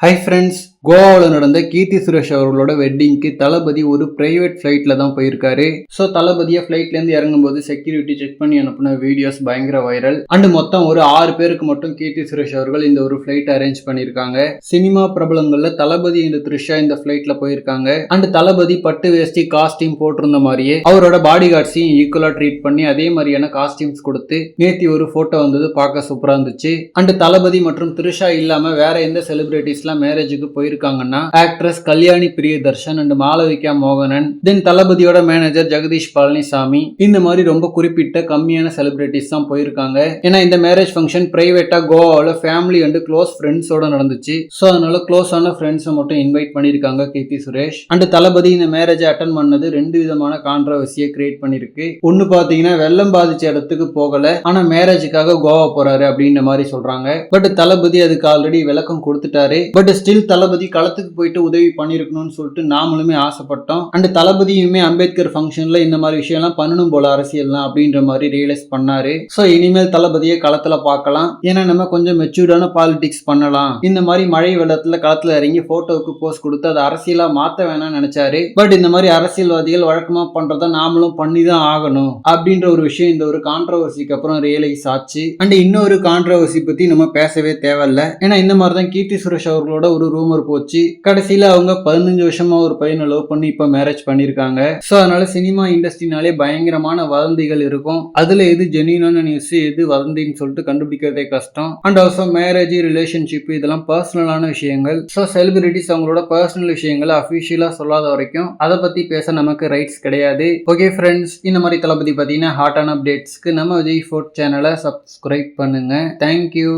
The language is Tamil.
ஹாய் ஃப்ரெண்ட்ஸ், கோவாவில் நடந்த கீர்த்தி சுரேஷ் அவர்களோட வெட்டிங்க்கு தளபதி ஒரு பிரைவேட் ஃப்ளைட்ல தான் போயிருக்காரு. ஸோ தளபதியை ஃப்ளைட்லேருந்து இறங்கும்போது செக்யூரிட்டி செக் பண்ணி அனுப்பின வீடியோஸ் பயங்கர வைரல். அண்ட் மொத்தம் ஒரு 6 பேருக்கு மட்டும் கீர்த்தி சுரேஷ் அவர்கள் இந்த ஒரு ஃப்ளைட் அரேஞ்ச் பண்ணியிருக்காங்க. சினிமா பிரபலங்கள்ல தளபதி இந்த த்ரிஷா இந்த ஃப்ளைட்ல போயிருக்காங்க. அண்ட் தளபதி பட்டு வேஷ்டி காஸ்டியூம் போட்டிருந்த மாதிரியே அவரோட பாடி கார்ட்ஸையும் ஈக்குவலா ட்ரீட் பண்ணி அதே மாதிரியான காஸ்டியூம்ஸ் கொடுத்து நேத்தி ஒரு போட்டோ வந்தது, பார்க்க சூப்பரா இருந்துச்சு. அண்ட் தளபதி மற்றும் த்ரிஷா இல்லாம வேற எந்த செலிபிரிட்டிஸ் மேரேஜுக்கு போயிருக்காங்கன்னா ஆக்ட்ரஸ் கல்யாணி பிரியதர்ஷன் அண்ட் மாளவிகா மோகனன், தென் தளபதியோட மேனேஜர் ஜெகதீஷ் பழனிசாமி, இந்த மாதிரி ரொம்ப குறிப்பிட்ட கம்மியான செலிபிரிட்டிஸ் தான் போயிருக்காங்க. ஏன்னா இந்த மேரேஜ் ஃபங்க்ஷன் பிரைவேட்டா கோவாவில் ஃபேமிலி அண்ட் க்ளோஸ் ஃப்ரெண்ட்ஸோட நடந்துச்சு. ஸோ அதனால க்ளோஸான ஃப்ரெண்ட்ஸை மட்டும் இன்வைட் பண்ணியிருக்காங்க கீர்த்தி சுரேஷ். அண்ட் தளபதி இந்த மேரேஜை அட்டன் பண்ணது 2 விதமான கான்ட்ரவர்சியை கிரியேட் பண்ணிருக்கு. ஒன்னு பாத்தீங்கன்னா வெள்ளம் பாதிச்ச இடத்துக்கு போகல, ஆனா மேரேஜுக்காக கோவா போறாரு அப்படின்ற மாதிரி சொல்றாங்க. பட் தளபதி அதுக்கு ஆல்ரெடி விளக்கம் கொடுத்துட்டாரு. பட் ஸ்டில் தளபதி களத்துக்கு போயிட்டு உதவி பண்ணிருக்கணும்னு சொல்லிட்டு நாமளுமே ஆசைப்பட்டோம். அண்ட் தளபதியுமே அம்பேத்கர் ஃபங்க்ஷன்ல இந்த மாதிரி விஷயம் எல்லாம் பண்ணணும் போல அரசியல்லாம் அப்படின்ற மாதிரி ரியலைஸ் பண்ணாரு. சோ இனிமேல் தளபதியை களத்துல பார்க்கலாம். ஏன்னா நம்ம கொஞ்சம் மெச்சூர்டான பாலிடிக்ஸ் பண்ணலாம். இந்த மாதிரி மழை வெள்ளத்துல களத்துல இறங்கி போட்டோவுக்கு போஸ்ட் கொடுத்து அதை அரசியலா மாத்த வேணாம்னு நினைச்சாரு. பட் இந்த மாதிரி அரசியல்வாதிகள் வழக்கமா பண்றத நாமளும் பண்ணிதான் ஆகணும் அப்படின்ற ஒரு விஷயம் இந்த ஒரு கான்ட்ரவர்சிக்கு அப்புறம் ரியலைஸ் ஆச்சு. அண்ட் இன்னொரு கான்ட்ரவர்சி பத்தி நம்ம பேசவே தேவையில்ல. ஏன்னா இந்த மாதிரி தான் கீர்த்தி சுரேஷ் அவர்களோட ஒரு ரூமர் போச்சு. கடைசியில அவங்க 15 வருஷமா ஒரு பையனை லவ் பண்ணி இப்ப மேரேஜ் பண்ணிருக்காங்க. சோ அதனால சினிமா இண்டஸ்ட்ரினாலே பயங்கரமான வதந்திகள் இருக்கும். அதுல எது ஜெனியூனான நியூஸ் எது வதந்தின்னு சொல்லிட்டு கண்டுபிடிக்கிறதே கஷ்டம். அண்ட் ஆல்சோ மேரேஜ், ரிலேஷன்ஷிப் இதெல்லாம் பர்சனலான விஷயங்கள். ஸோ செலிபிரிட்டிஸ் அவங்களோட பர்சனல் விஷயங்களை அஃபிஷியலா சொல்லாத வரைக்கும் அதை பத்தி பேச நமக்கு ரைட்ஸ் கிடையாது. ஓகே ஃப்ரெண்ட்ஸ், இந்த மாதிரி தளபதி பார்த்தீங்கன்னா ஹாட்டான அப்டேட்ஸ்க்கு நம்ம விஜய் ஃபோர்ட் சேனலை சப்ஸ்கிரைப் பண்ணுங்க. தேங்க்யூ.